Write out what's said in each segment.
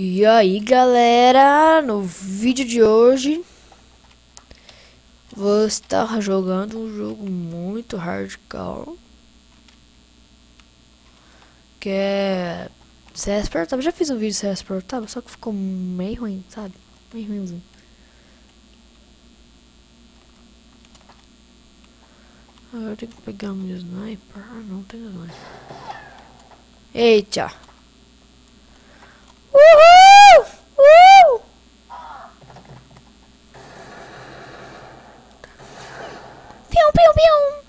E aí galera, no vídeo de hoje vou estar jogando um jogo muito hardcore, que é CS Portátil. Já fiz um vídeo de CS Portátil, só que ficou meio ruim, sabe? Meio ruimzinho. Agora eu tenho que pegar um sniper. Ah, não tem sniper. Eita! Uhul! Uhul! Pium, pium, pium!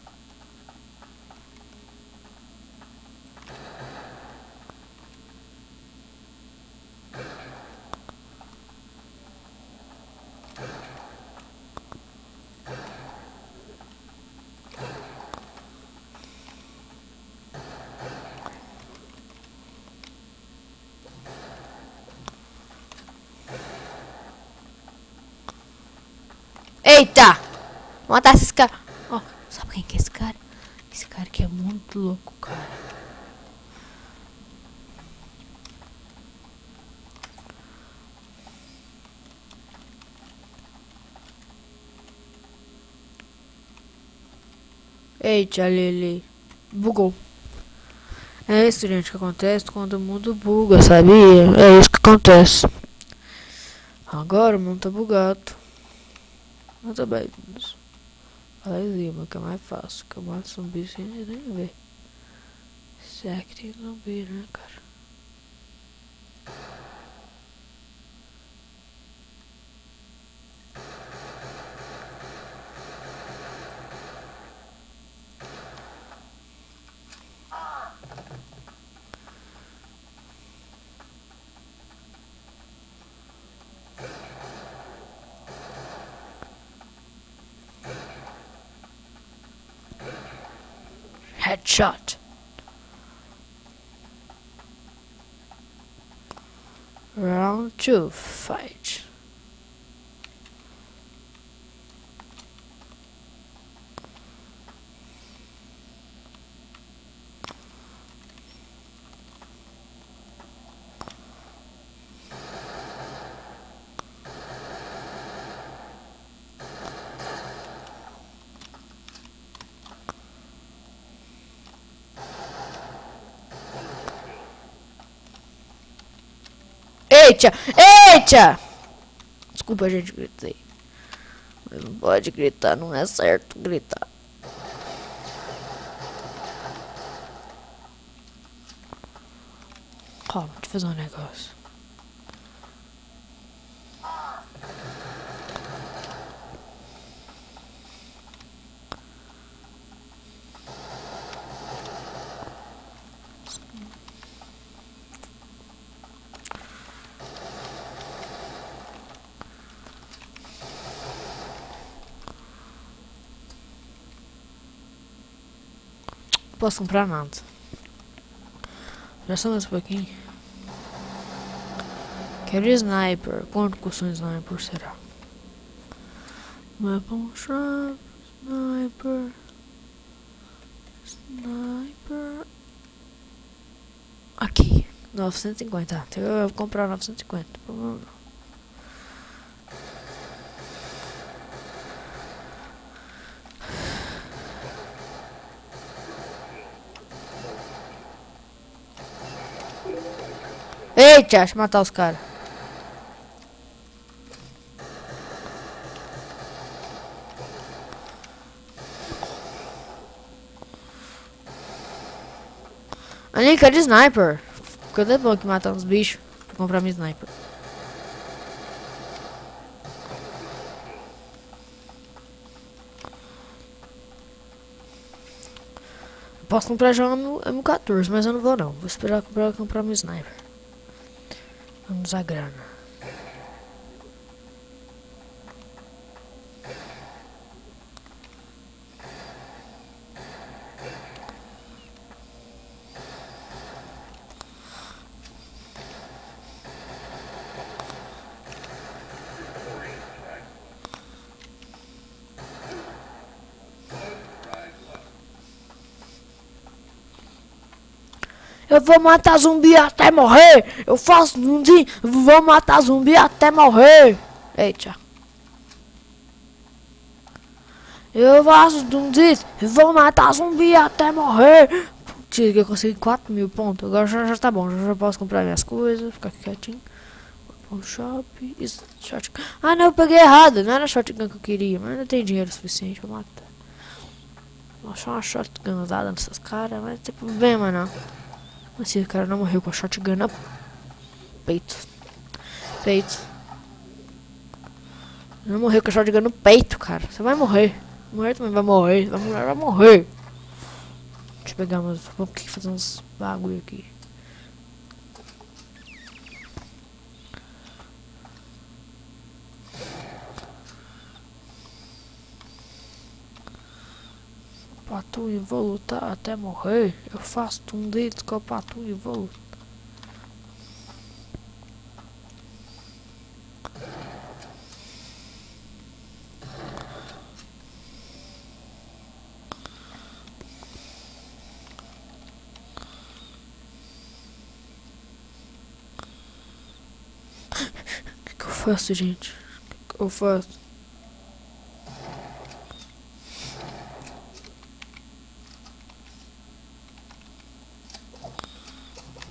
Eita! Vou matar esses caras. Ó, sabe quem que é esse cara? Esse cara aqui é muito louco, cara. Eita, Lili. Bugou. É isso, gente, que acontece quando o mundo buga, sabia? É isso que acontece. Agora o mundo tá bugado. Mas tá bem. Lá em cima, que é mais fácil. Que eu mato zumbi sem nem ver. Será que tem zumbi, né, cara? Headshot. Round 2, fight. Eita! Eita! Desculpa, gente, gritei. Mas não pode gritar, não é certo gritar. Calma, deixa eu fazer um negócio. Não posso comprar nada. Já só mais um pouquinho. Quero sniper. Quanto custa um sniper, será? Weapon shop, sniper. Sniper. Aqui. 950. Então eu vou comprar 950. Eita, deixa eu matar os caras. Ali, quero sniper. Porque é bom que matar uns bichos pra comprar minha sniper. Posso comprar já um M14, mas eu não vou não. Vou esperar comprar meu sniper. Vamos usar grana. Eu vou matar zumbi até morrer. Eu faço zumbi. Vou matar zumbi até morrer. Eita. Eu faço zumbi. Vou matar zumbi até morrer. Putz, eu consegui 4.000 pontos. Agora já tá bom. Já posso comprar minhas coisas. Ficar aqui quietinho. O shop. Isso, shotgun. Ah, não, eu peguei errado. Não era shotgun que eu queria. Mas não tem dinheiro suficiente pra matar. Vou achar uma shotgun usada nessas caras. Mas não tem problema, não. Mas se o cara não morreu com a shotgun no peito. Peito. Não morreu com a shotgun no peito, cara. Você vai morrer. Morrer também vai morrer. Vai morrer. Deixa eu pegar umas. Vou aqui fazer uns bagulho aqui. Patum e vou lutar até morrer. Eu faço um deles com o patum e vou lutar. O que eu faço, gente? O que eu faço?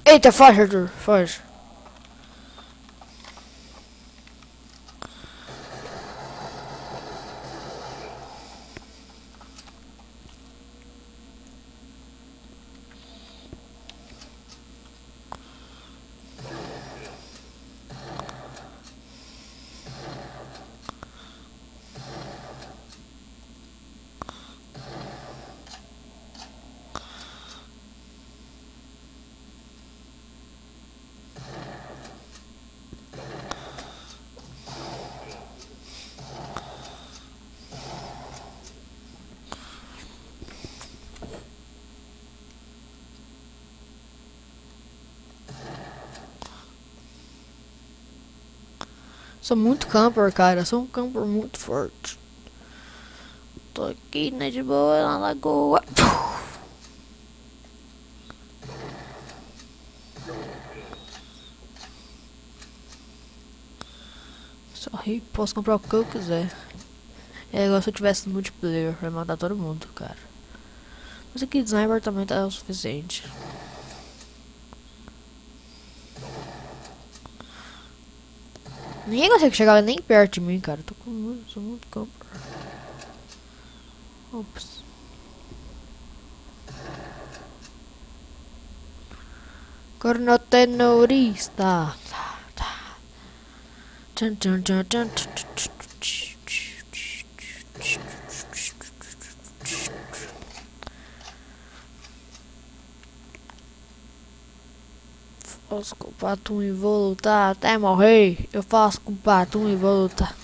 Eita, foge, Arthur, foge. Sou muito camper, cara. Sou um camper muito forte. Tô aqui, né, de boa, na lagoa. Sou rico, posso comprar o que eu quiser. É igual se eu tivesse no multiplayer, vai matar todo mundo, cara. Mas aqui de sniper também tá o suficiente. Ninguém consegue chegar nem perto de mim, cara. Sou muito camper. Ops. Cornotenorista. Tchan, tchan, tchan, tchan, tchan, tchan. Faço com o patum e vou lutar até morrer. Eu faço com o patum e vou lutar.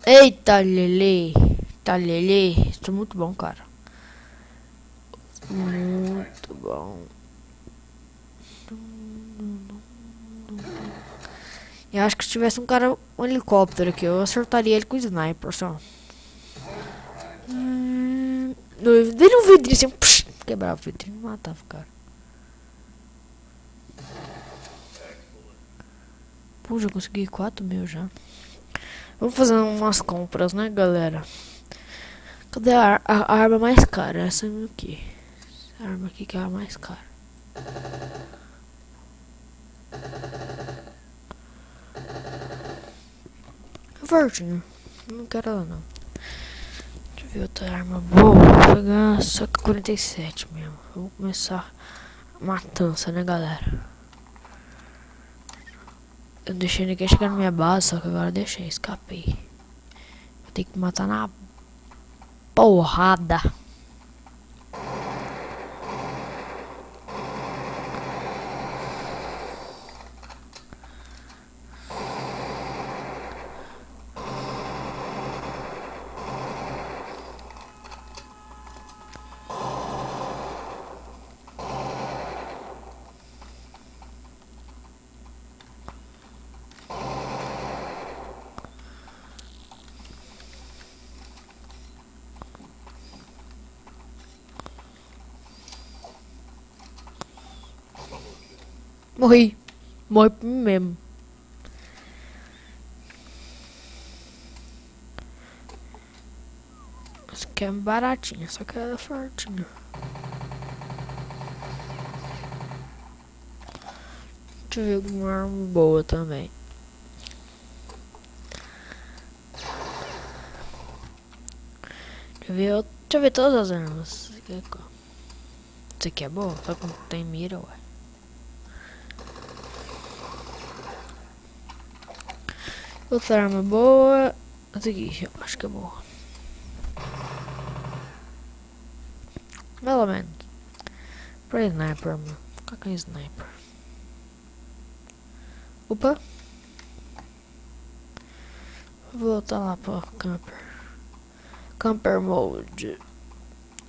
Eita, Lele. Tá, Lele. Isso é muito bom, cara. Muito bom. Eu acho que se tivesse um helicóptero aqui, eu acertaria ele com o sniper, só. Dei um vidrinho assim, psh, quebrava o vidrinho, matava o cara. Pô, já consegui 4.000 já. Vamos fazer umas compras, né, galera? Cadê a arma mais cara? Essa aqui. Essa arma aqui que é a mais cara. Verdinho. Não quero ela não. Deixa eu ver outra arma boa. Vou pegar só que 47 mesmo. Vou começar a matança, né, galera? Eu deixei ninguém chegar na minha base, só que agora eu deixei, escapei. Vou ter que matar na porrada. Morri. Morri por mim mesmo. Isso aqui é baratinha, só que ela é fortinha. Deixa eu ver uma arma boa também. Deixa eu ver todas as armas. Isso aqui é boa, só que não tem mira, ué. Outra arma boa. Essa aqui, eu acho que é boa. Pelo menos. Pra sniper, mano. Qual que é sniper? Opa. Vou voltar lá pra camper. Camper mode.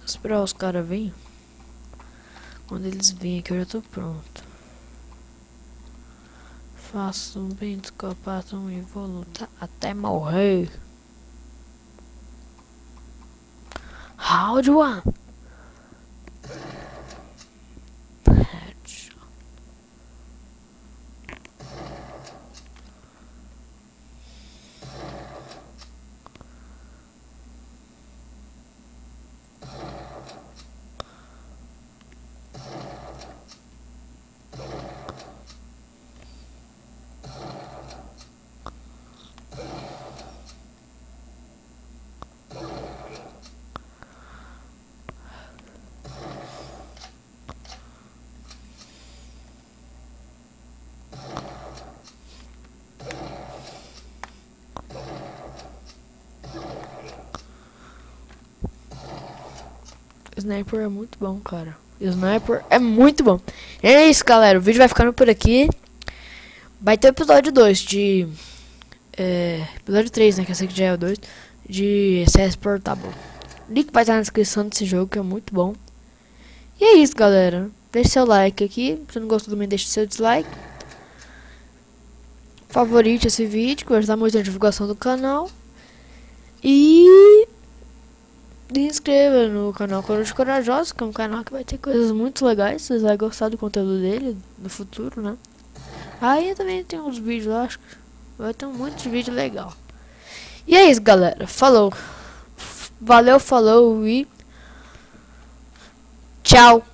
Esperar os caras virem. Quando eles virem aqui eu já tô pronto. Faço um bem desculpado e vou lutar até morrer. Round one. Headshot. Sniper é muito bom, cara. Sniper é muito bom. É isso, galera. O vídeo vai ficando por aqui. Vai ter o episódio 2 de... episódio 3, né? Que esse aqui já é o 2. De CS Portable. O link vai estar na descrição desse jogo, que é muito bom. E é isso, galera. Deixe seu like aqui. Se não gostou também, deixe seu dislike. Favorite esse vídeo, que vai ajudar muito na divulgação do canal. E... se inscreva no canal Coruja Corajosa, que é um canal que vai ter coisas muito legais. Vocês vão gostar do conteúdo dele no futuro, né? Aí também tem uns vídeos lá, acho que vai ter muitos vídeos legais. E é isso, galera. Falou. Valeu, falou e tchau.